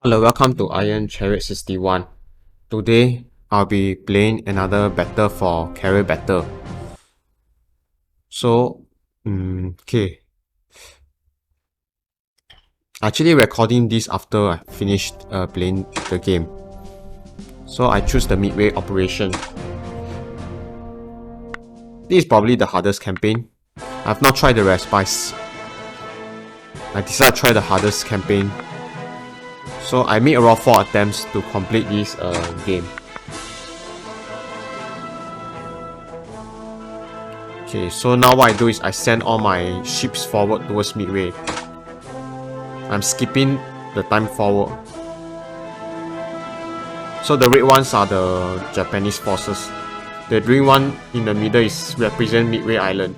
Hello, welcome to Iron Chariot 61. Today, I'll be playing another battle for carrier battle. So, okay. Actually recording this after I finished playing the game. So I choose the Midway operation. This is probably the hardest campaign. I've not tried the respite. I decided to try the hardest campaign. So I made around 4 attempts to complete this game. Okay, so now what I do is I send all my ships forward towards Midway. I'm skipping the time forward. So the red ones are the Japanese forces. The green one in the middle is represent Midway Island.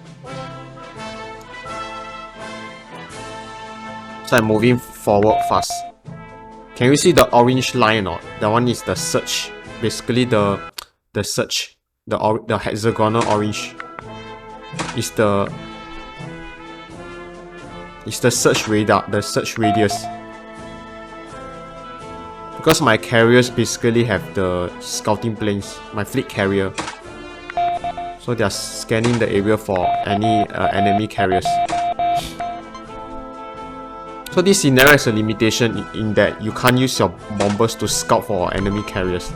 So I'm moving forward fast. Can you see the orange line or not? That one is the search. Basically the search. The hexagonal orange is the search radar, the search radius. Because my carriers basically have the scouting planes, my fleet carrier. So they are scanning the area for any enemy carriers. So this scenario has a limitation in that you can't use your bombers to scout for enemy carriers.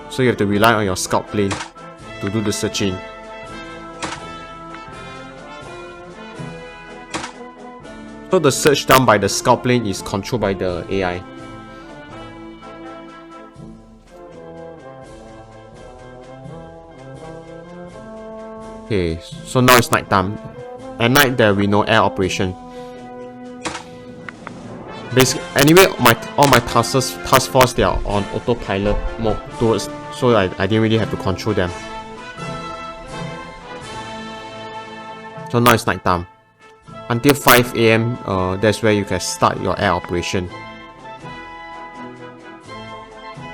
So you have to rely on your scout plane to do the searching. So the search done by the scout plane is controlled by the AI. Okay, so now it's night time. At night there will be no air operation. Basically, anyway, all my task force they are on autopilot mode towards, so I didn't really have to control them. So now it's night time. Until 5 AM, that's where you can start your air operation.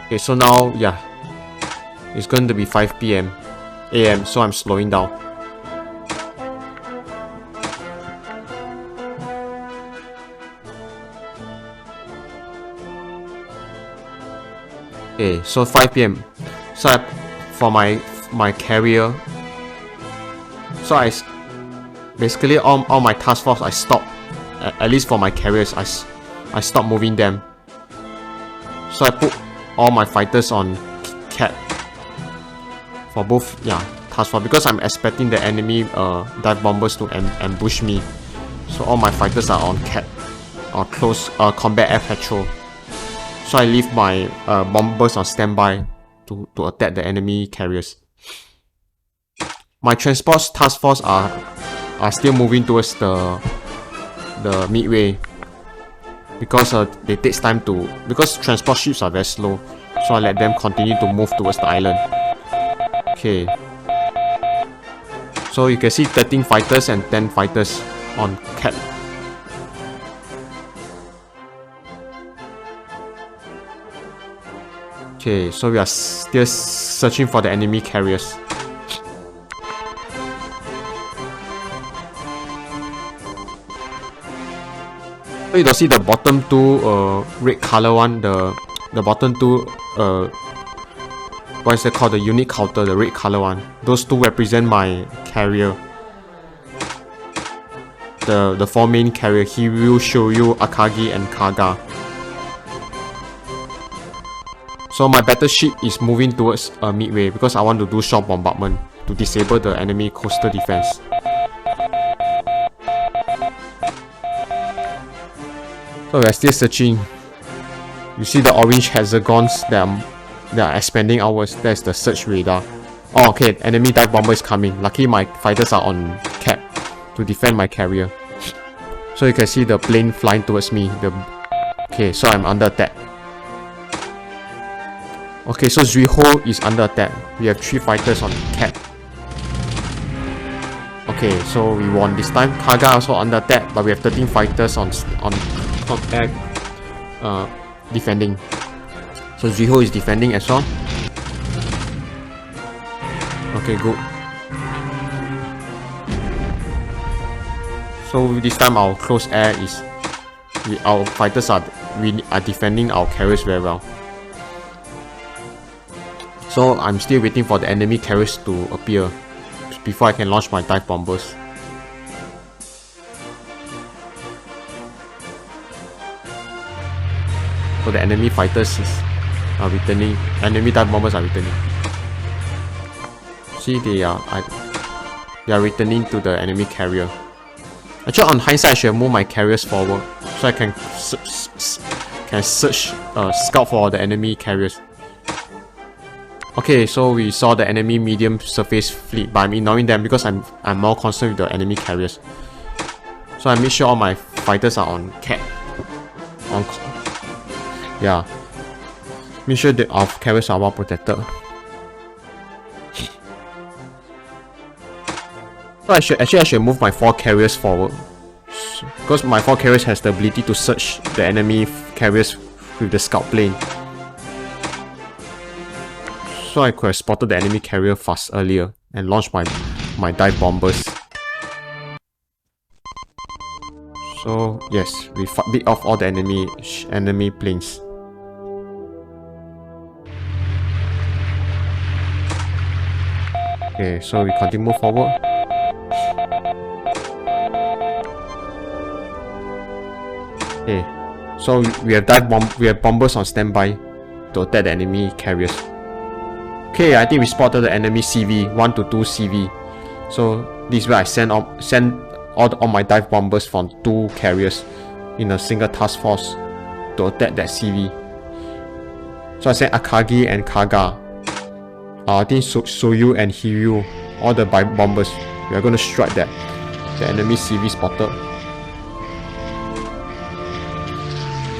Okay, so now, yeah, it's going to be 5 PM, AM, so I'm slowing down. Okay, so 5 PM. So for my carrier, so basically all my task force I stop. At least for my carriers, I stop moving them. So I put all my fighters on cat for both task force because I'm expecting the enemy dive bombers to ambush me. So all my fighters are on cat or close combat air patrol. So I leave my bombers on standby to attack the enemy carriers. My transport task force are still moving towards the Midway because they take time to, because transport ships are very slow, so I let them continue to move towards the island. Okay, so you can see 13 fighters and 10 fighters on cat. Okay, so we are still searching for the enemy carriers. So you don't see the bottom two red color one, the bottom two what is it called, the unit counter, the red color one. Those two represent my carrier. The 4 main carrier, Hiryu, Shoryu, Akagi, and Kaga. So my battleship is moving towards Midway because I want to do short bombardment to disable the enemy coastal defense. So we are still searching. You see the orange hexagons that are expanding outwards. That's the search radar. Oh, okay, enemy dive bomber is coming. Lucky my fighters are on cap to defend my carrier. So you can see the plane flying towards me. Okay, so I'm under attack. Okay, so Zuiho is under attack. We have 3 fighters on cat. Okay, so we won this time. Kaga also under attack, but we have 13 fighters on air defending. So Zuiho is defending as well. Okay, good. So this time our close air is our fighters are we are defending our carriers very well. So I'm still waiting for the enemy carriers to appear before I can launch my dive bombers. So the enemy fighters are returning. Enemy dive bombers are returning. See, they are returning to the enemy carrier. Actually, on hindsight, I should have moved my carriers forward so I can scout for the enemy carriers. Okay, so we saw the enemy medium surface fleet, but I'm ignoring them because I'm more concerned with the enemy carriers. So I make sure all my fighters are on cat. Yeah. Make sure that our carriers are well protected. So I should move my 4 carriers forward. Because my 4 carriers has the ability to search the enemy carriers with the scout plane. So I could have spotted the enemy carrier fast earlier and launched my dive bombers. So yes, we beat off all the enemy planes. Okay, so we continue move forward. Okay, so we have bombers on standby to attack the enemy carriers. Okay, I think we spotted the enemy CV, 1 to 2 CV. So this is where I send all my dive bombers from 2 carriers in a single task force to attack that CV. So I sent Akagi and Kaga. I think Soyu and Hiryu, all the bombers. We are going to strike that. The enemy CV spotted.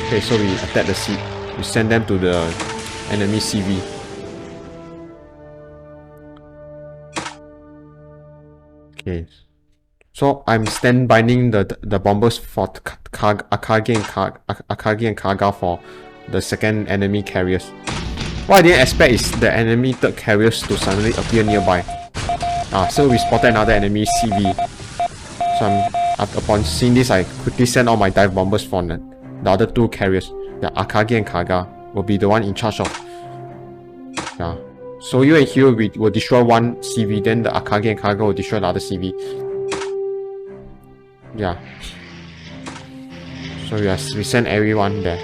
Okay, so we attack the CV. We send them to the enemy CV. Okay, so I'm standbying the bombers for Akagi and Kaga for the second enemy carriers. What I didn't expect is the enemy third carriers to suddenly appear nearby. So we spotted another enemy CV. So upon seeing this, I quickly sent all my dive bombers for the other 2 carriers. The Akagi and Kaga will be the one in charge of. Yeah. So you and Hiro will destroy 1 CV, then the Akagi and Kaga will destroy the other CV. Yeah. So yes, we send everyone there.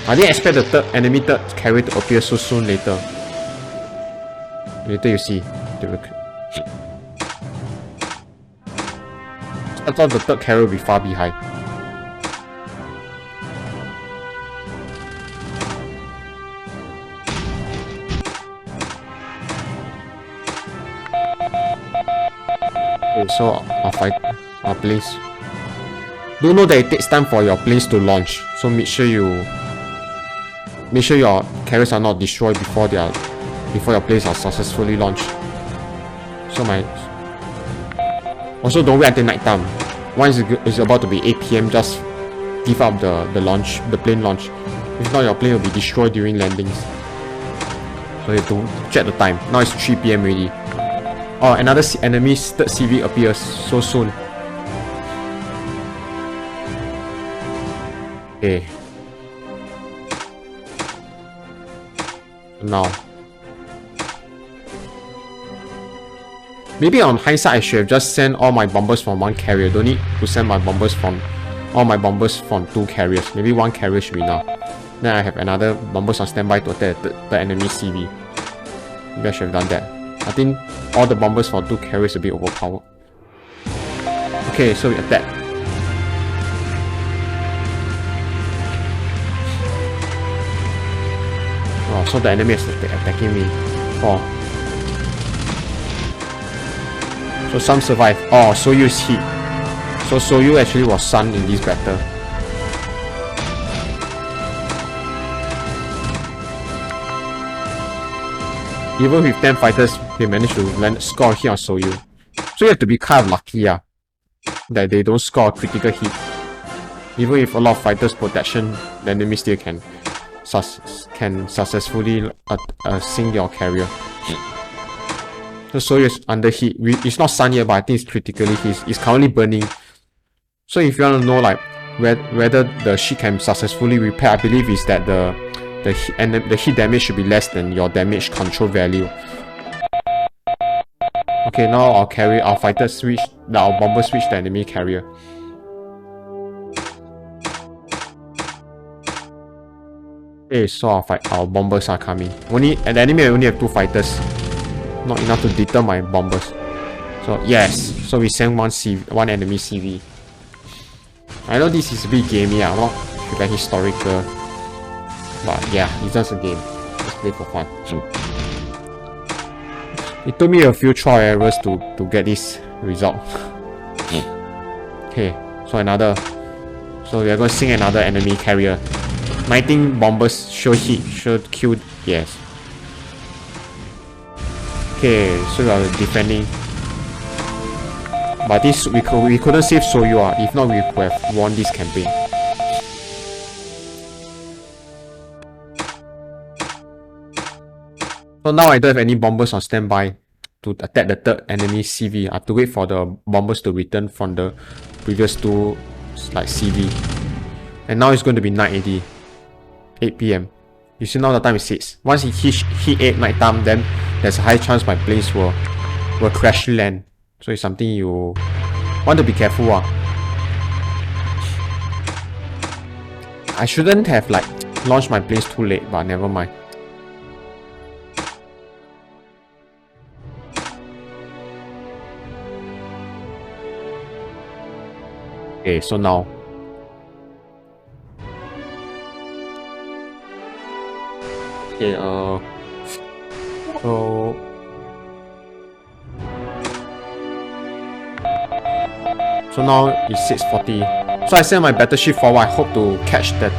I didn't expect the enemy third carrier to appear so soon later. Later you see. I thought the third carrier would be far behind. Okay, so our planes. Do know that it takes time for your planes to launch, so make sure your carriers are not destroyed before your planes are successfully launched. So also don't wait until night time. Once it's about to be 8 PM, just give up the plane launch. If not, your plane will be destroyed during landings. So you have to check the time. Now it's 3 PM already. Oh, another enemy's third CV appears so soon. Okay. Now. Maybe on hindsight, I should have just sent all my bombers from 1 carrier. Don't need to send all my bombers from 2 carriers. Maybe 1 carrier should be enough. Then I have another bombers on standby to attack the enemy CV. Maybe I should have done that. I think all the bombers for 2 carriers will be overpowered. Okay, so we attack. Oh, so the enemy is attacking me. 4. So some survive. Oh, Soyu is hit. So Soyu actually was stunned in this battle. Even with 10 fighters, they managed to score a hit on Soyu. So you have to be kind of lucky that they don't score a critical hit. Even with a lot of fighters protection, the enemy still can successfully sink your carrier. So Soyu is under hit. It's not stunned yet, but I think it's critically hit. It's currently burning. So if you want to know whether the ship can successfully repair, I believe is that the hit damage should be less than your damage control value. Okay, now our fighter switch, our bomber switch the enemy carrier. Okay, so our bombers are coming. The enemy only have 2 fighters. Not enough to deter my bombers. So yes, so we send one enemy CV. I know this is a bit gamey, not very historical. But yeah, it's just a game. Just play for fun. It took me a few trial errors to get this result. Okay, so we are going to sing another enemy carrier. 19 bombers should hit, should kill. Yes. Okay, so we are defending. But this we couldn't save Soyu. If not, we could have won this campaign. So now I don't have any bombers on standby to attack the third enemy CV. I have to wait for the bombers to return from the previous 2 like CV. And now it's going to be night AD. 8 PM. You see now the time is 6. Once it hit 8 night time, then there's a high chance my planes will crash land. So it's something you want to be careful. I shouldn't have like launched my planes too late, but never mind. Okay, so now okay, so now it's 6:40. So I send my battleship forward. I hope to catch the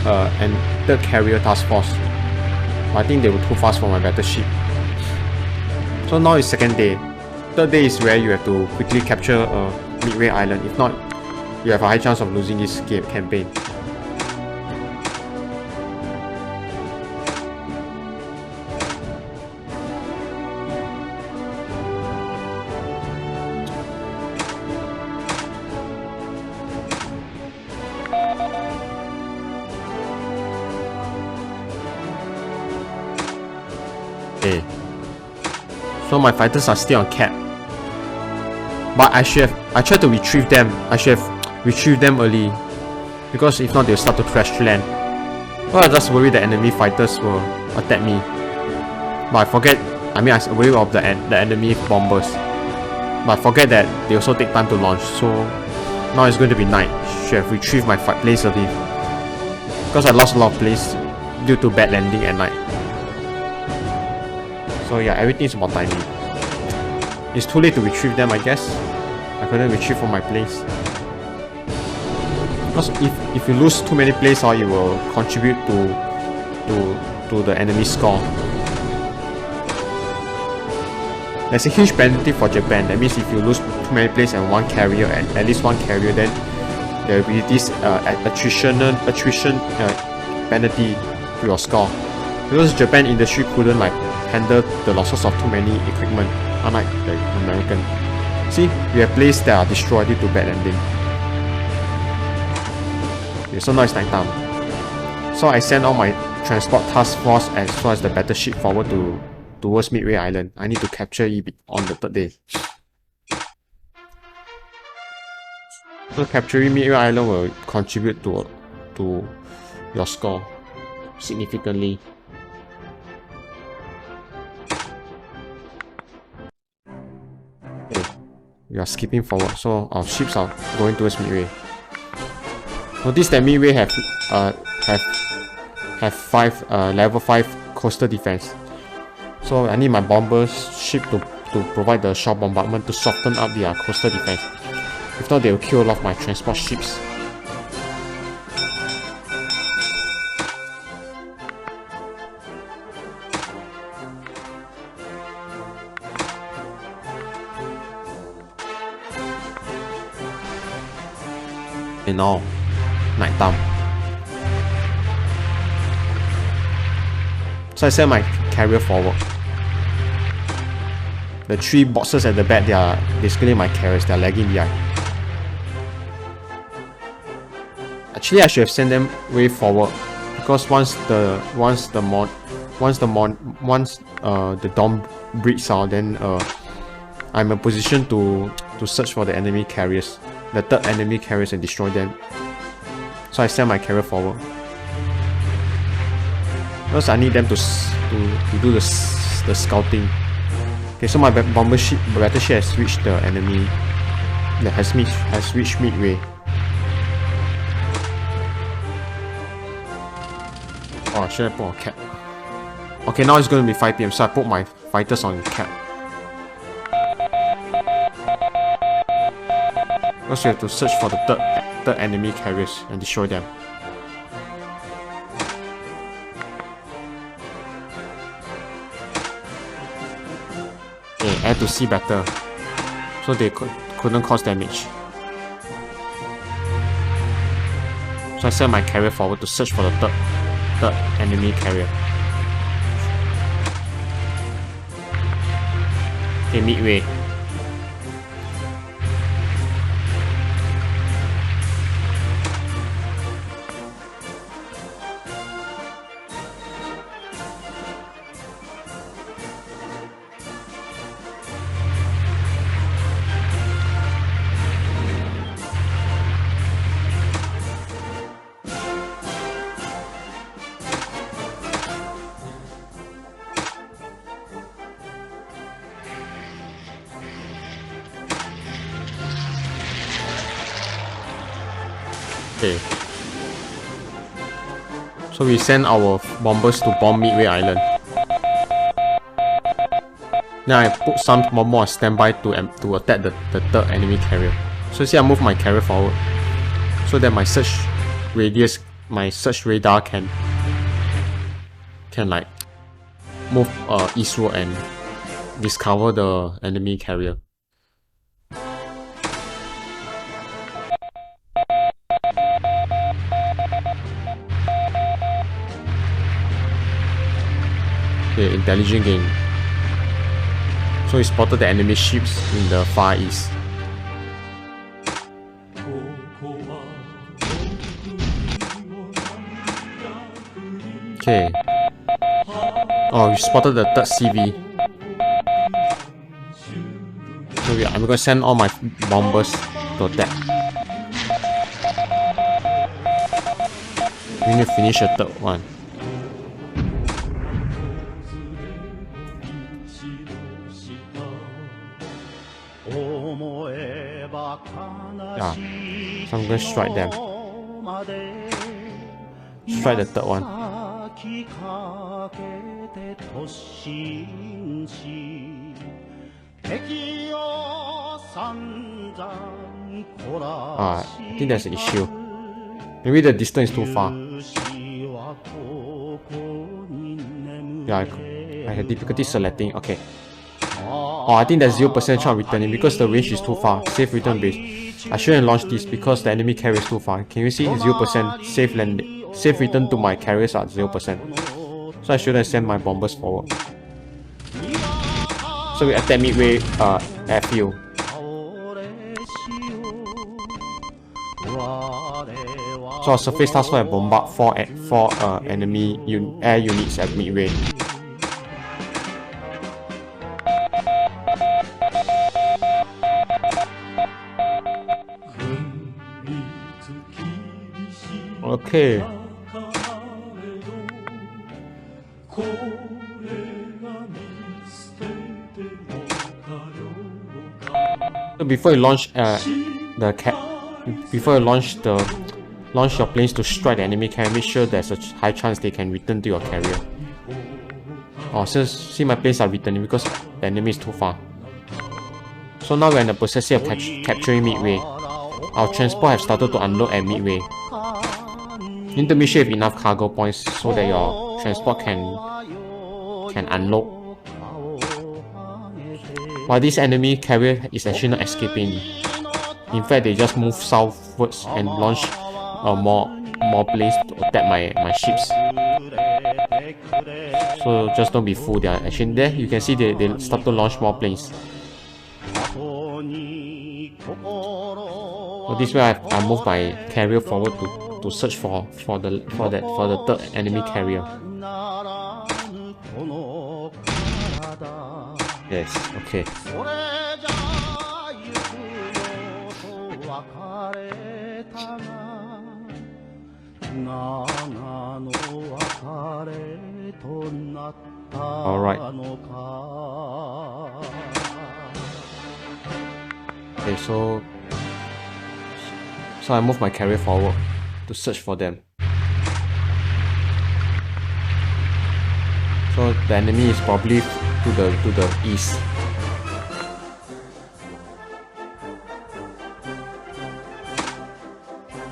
third carrier task force. But I think they were too fast for my battleship. So now it's 2nd day. 3rd day is where you have to quickly capture Midway Island. If not, you have a high chance of losing this campaign. Okay. So my fighters are still on cap. But I tried to retrieve them. I should have retrieved them early. Because if not, they'll start to crash land. Well, I just worry the enemy fighters will attack me. But I forget, I worry of the enemy bombers. But I forget that they also take time to launch. So now it's going to be night. Should have retrieved my place early. Because I lost a lot of plays due to bad landing at night. So yeah, everything's about timing. It's too late to retrieve them, I guess. I couldn't retrieve from my place. Because if you lose too many plays, it will contribute to the enemy score. There's a huge penalty for Japan. That means if you lose too many plays and one carrier, at least one carrier, then there will be this attrition penalty to your score. Because Japan industry couldn't handle the losses of too many equipment, unlike the American. See, we have places that are destroyed due to bad landing. Okay, so now it's night time. So I send all my transport task force as well as the battleship forward towards Midway Island. I need to capture it on the 3rd day. So capturing Midway Island will contribute to your score significantly. We are skipping forward, so our ships are going towards Midway. Notice that Midway have level 5 coastal defense. So I need my bombers ship to provide the shore bombardment to soften up their coastal defense. If not, they will kill a lot of my transport ships. And now, night time. So I send my carrier forward. The 3 boxes at the back, they are basically my carriers. They are lagging behind. Actually, I should have sent them way forward, because once the dawn breaks out, then I'm in a position to search for the enemy carriers, the third enemy carriers, and destroy them. So I send my carrier forward. Because I need them to do the scouting. Okay, so my battleship has reached the enemy. That has reached Midway. Oh, should I put on cap? Okay, now it's going to be 5 PM, so I put my fighters on cap. Because we have to search for the third enemy carriers and destroy them. Okay, air to sea battle, so they couldn't cause damage. So I send my carrier forward to search for the third enemy carrier. Okay, Midway. Okay. So we send our bombers to bomb Midway Island. Now I put some more on standby to attack the third enemy carrier. So you see, I move my carrier forward so that my search radius, my search radar can like move eastward and discover the enemy carrier. Okay, intelligent gain. So he spotted the enemy ships in the far east. Okay. Oh, we spotted the third CV. So I'm gonna send all my bombers to attack. We need to finish the third one. Yeah, so I'm gonna strike them. Strike the third one. I think there's an issue. Maybe the distance is too far. Yeah, I had difficulty selecting. Okay. Oh, I think there's 0% chance of returning because the range is too far. Safe return base. I shouldn't launch this because the enemy carrier is too far. Can you see 0% safe landing? Safe return to my carriers are 0%. So I shouldn't send my bombers forward. So we attack Midway airfield. So our surface task force bombard 4 enemy air units at Midway. Okay. So before you launch launch your planes to strike the enemy carrier, make sure there's a high chance they can return to your carrier. Oh, so see, my planes are returning because the enemy is too far. So now we're in the process of capturing Midway. Our transport have started to unload at Midway. You need to make sure you have enough cargo points so that your transport can unload. While this enemy carrier is actually not escaping. In fact, they just move southwards and launch more planes to attack my ships. So just don't be fooled. They are actually there. You can see they start to launch more planes. So this way I move my carrier forward to to search for the third enemy carrier. Yes, okay. Alright. Okay, so I move my carrier forward to search for them. So the enemy is probably to the east.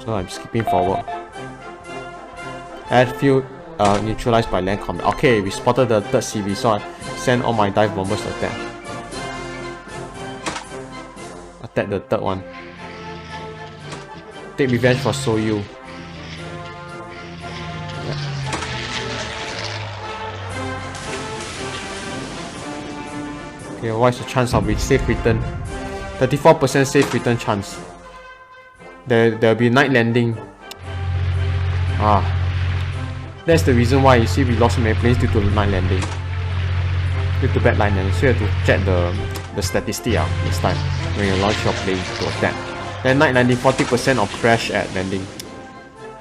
So I'm skipping forward. Airfield neutralized by land combat. Okay, we spotted the third CV, so I send all my dive bombers to attack. Attack the third one. Take revenge for Soyu. Okay, what is the chance of safe return? 34% safe return chance. There'll be night landing. That's the reason why you see we lost so many planes due to night landing. Due to bad night landing. So you have to check the statistic out next time when you launch your plane to attack. Then night landing, 40% of crash at landing.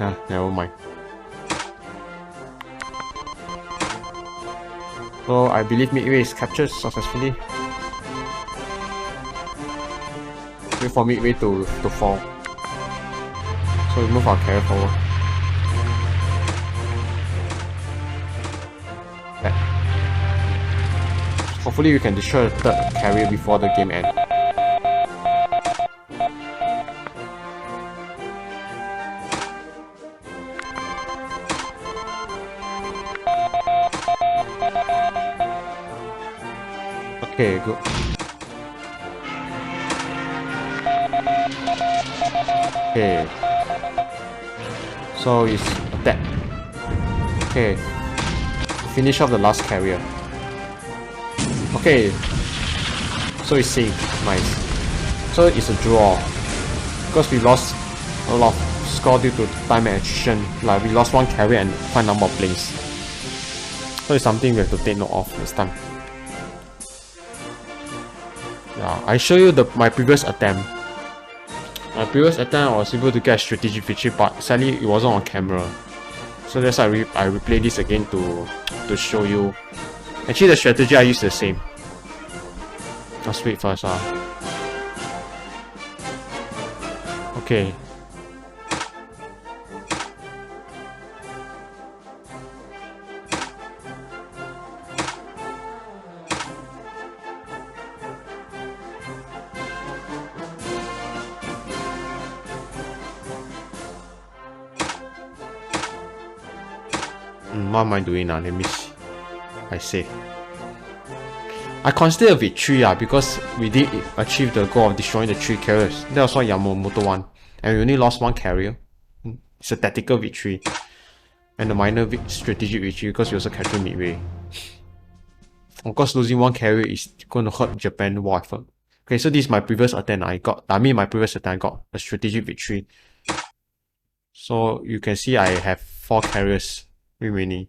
Never mind. So I believe Midway is captured successfully. Wait for Midway to fall. So we move our carrier forward. Back. Hopefully we can destroy the third carrier before the game ends. Okay, good. Okay. So it's attack. Okay. Finish off the last carrier. Okay. So it's safe. Nice. So it's a draw. Because we lost a lot of score due to time and attrition. Like we lost one carrier and quite a number of planes. So it's something we have to take note of next time. Yeah, I show you my previous attempt. My previous attempt I was able to get a strategic victory, but sadly it wasn't on camera. So that's why I replay this again to show you. Actually the strategy I use the same. Let's wait first. Okay. What am I doing now? Let me see. I say. I consider a victory because we did achieve the goal of destroying the 3 carriers. That was what Yamamoto won. And we only lost 1 carrier. It's a tactical victory. And a minor strategic victory because we also captured Midway. Of course, losing 1 carrier is going to hurt Japan war effort. Okay, so this is my previous attempt I got a strategic victory. So you can see I have 4 carriers remaining.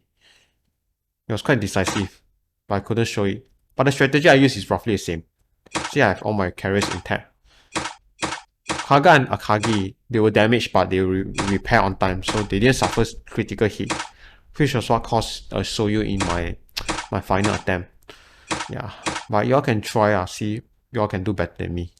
It was quite decisive, but I couldn't show it. But the strategy I use is roughly the same. See, I have all my carriers intact. Kaga and Akagi, they were damaged but they repair on time, so they didn't suffer critical hit, which was what caused a Soyu in my final attempt. Yeah, but y'all can try, see, y'all can do better than me.